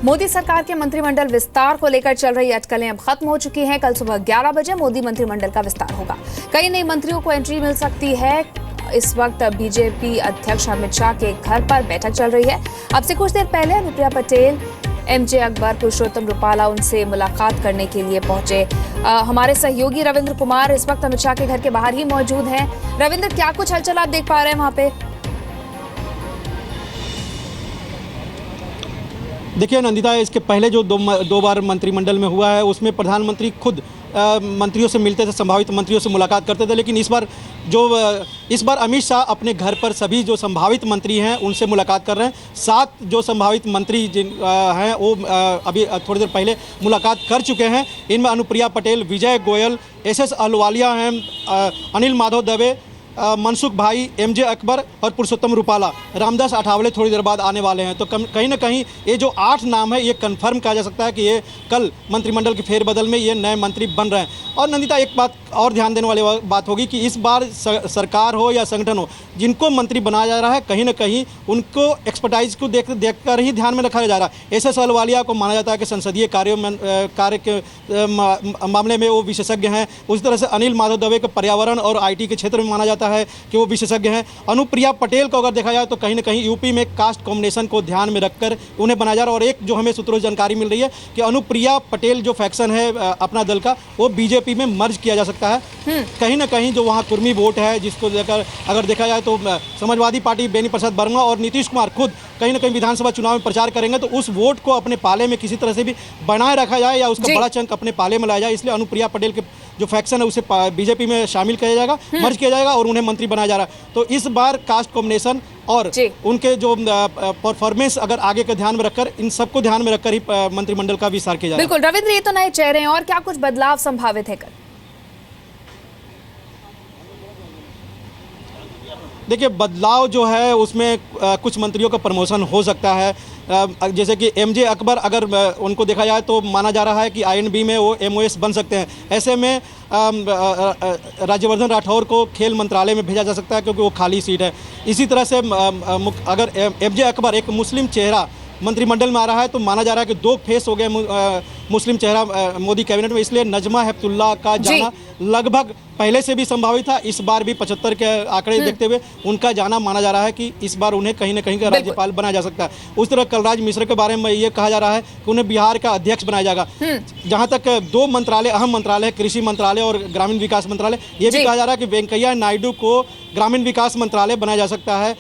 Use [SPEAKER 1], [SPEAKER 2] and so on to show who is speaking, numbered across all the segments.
[SPEAKER 1] मोदी सरकार के मंत्रिमंडल विस्तार को लेकर चल रही अटकलें अब खत्म हो चुकी हैं। कल सुबह 11 बजे मोदी मंत्रिमंडल का विस्तार होगा। कई नए मंत्रियों को एंट्री मिल सकती है। इस वक्त बीजेपी अध्यक्ष अमित शाह के घर पर बैठक चल रही है। अब से कुछ देर पहले अनुप्रिया पटेल, एमजे अकबर, पुरुषोत्तम रूपाला उनसे मुलाकात करने के लिए पहुंचे। हमारे सहयोगी रविंद्र कुमार इस वक्त अमित शाह के घर के बाहर ही मौजूद हैं। रविंद्र, क्या कुछ हलचल आप देख पा रहे हैं वहां पे?
[SPEAKER 2] देखिए नंदिता, इसके पहले जो दो बार मंत्रिमंडल में हुआ है उसमें प्रधानमंत्री खुद मंत्रियों से मिलते थे, संभावित मंत्रियों से मुलाकात करते थे। लेकिन इस बार अमित शाह अपने घर पर सभी जो संभावित मंत्री हैं उनसे मुलाकात कर रहे हैं। 7 जो संभावित मंत्री हैं वो अभी थोड़ी देर पहले मुलाकात कर चुके हैं। इनमें अनुप्रिया पटेल, विजय गोयल, एस अहलुवालिया हैं, अनिल माधव दवे, मनसुख भाई, एमजे अकबर और पुरुषोत्तम रूपाला। रामदास अठावले थोड़ी देर बाद आने वाले हैं। तो कहीं ना कहीं ये जो 8 नाम है ये कंफर्म किया जा सकता है कि ये कल मंत्रिमंडल के फेरबदल में ये नए मंत्री बन रहे हैं। और नंदिता, एक बात और ध्यान देने वाली बात होगी कि इस बार सरकार हो या संगठन हो, जिनको मंत्री बनाया जा रहा है कहीं ना कहीं उनको एक्सपर्टाइज को देखकर ही ध्यान में रखा जा रहा है। एस अहलुवालिया को माना जाता है कि संसदीय कार्य के मामले में वो विशेषज्ञ हैं। उसी तरह से अनिल माधव दवे को पर्यावरण और IT के क्षेत्र में माना जाता है कि वो विशेषज्ञ हैं। अनुप्रिया पटेल को अगर देखा जाए तो कहीं ना कहीं यूपी में कास्ट कॉम्बिनेशन को ध्यान में रखकर उन्हें बनाया जा रहा है। और एक जो हमें सूत्रों से जानकारी मिल रही है कि अनुप्रिया पटेल जो फैक्शन है अपना दल का, वो बीजेपी में मर्ज किया जा सकता है। कहीं ना कहीं जो वहाँ कुर्मी वोट है जिसको लेकर अगर देखा जाए तो समाजवादी पार्टी बेनी प्रसाद वर्मा और नीतीश कुमार खुद कहीं ना कहीं विधानसभा चुनाव में प्रचार करेंगे, तो उस वोट को अपने पाले में किसी तरह से भी बनाए रखा जाए या उसका बड़ा चंक अपने पाले में लाया जाए। इसलिए अनुप्रिया पटेल के जो फैक्शन है उसे बीजेपी में शामिल किया जाएगा, मर्ज किया जाएगा और उन्हें मंत्री बनाया जा रहा है। तो इस बार कास्ट कॉम्बिनेशन और उनके जो परफॉर्मेंस अगर आगे का ध्यान में रखकर, इन सबको ध्यान में रखकर ही मंत्रिमंडल का विस्तार किया जाएगा।
[SPEAKER 1] बिल्कुल रविंद्र, ये तो नए चेहरे हैं और क्या कुछ बदलाव संभावित है कल?
[SPEAKER 2] देखिए, बदलाव जो है उसमें कुछ मंत्रियों का प्रमोशन हो सकता है। जैसे कि एमजे अकबर, अगर उनको देखा जाए तो माना जा रहा है कि INB में वो MOS बन सकते हैं। ऐसे में राज्यवर्धन राठौर को खेल मंत्रालय में भेजा जा सकता है क्योंकि वो खाली सीट है। इसी तरह से अगर एमजे अकबर, एक मुस्लिम चेहरा मंत्रिमंडल में आ रहा है, तो माना जा रहा है कि 2 फेस हो गए मुस्लिम चेहरा मोदी कैबिनेट में। इसलिए नजमा हेपतुल्ला का जाना लगभग पहले से भी संभावित था। इस बार भी 75 के आंकड़े देखते हुए उनका जाना माना जा रहा है कि इस बार उन्हें कहीं ना कहीं का राज्यपाल बनाया जा सकता है। उस तरह कलराज मिश्र के बारे में ये कहा जा रहा है कि उन्हें बिहार का अध्यक्ष बनाया जाएगा। जहां तक 2 मंत्रालय, अहम मंत्रालय, कृषि मंत्रालय और ग्रामीण विकास मंत्रालय, ये भी कहा जा रहा है कि वेंकैया नायडू को ग्रामीण विकास मंत्रालय बनाया जा सकता है।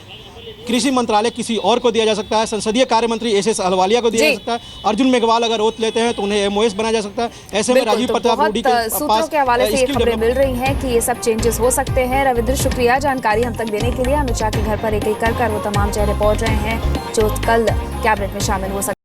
[SPEAKER 2] कृषि मंत्रालय किसी और को दिया जा सकता है। संसदीय कार्य मंत्री एस अहलुवालिया को दिया जा सकता है। अर्जुन मेघवाल अगर ओथ लेते हैं तो उन्हें MOS बनाया जा सकता है। ऐसे में राजीव प्रताप रूडी के
[SPEAKER 1] सूत्रों के हवाले से ये खबरें मिल रही हैं कि ये सब चेंजेस हो सकते हैं। रविंद्र, शुक्रिया जानकारी हम तक देने के लिए। अमित शाह के घर पर एक एक कर वो तमाम चेहरे पहुंच रहे हैं जो कल कैबिनेट में शामिल हो सकते हैं।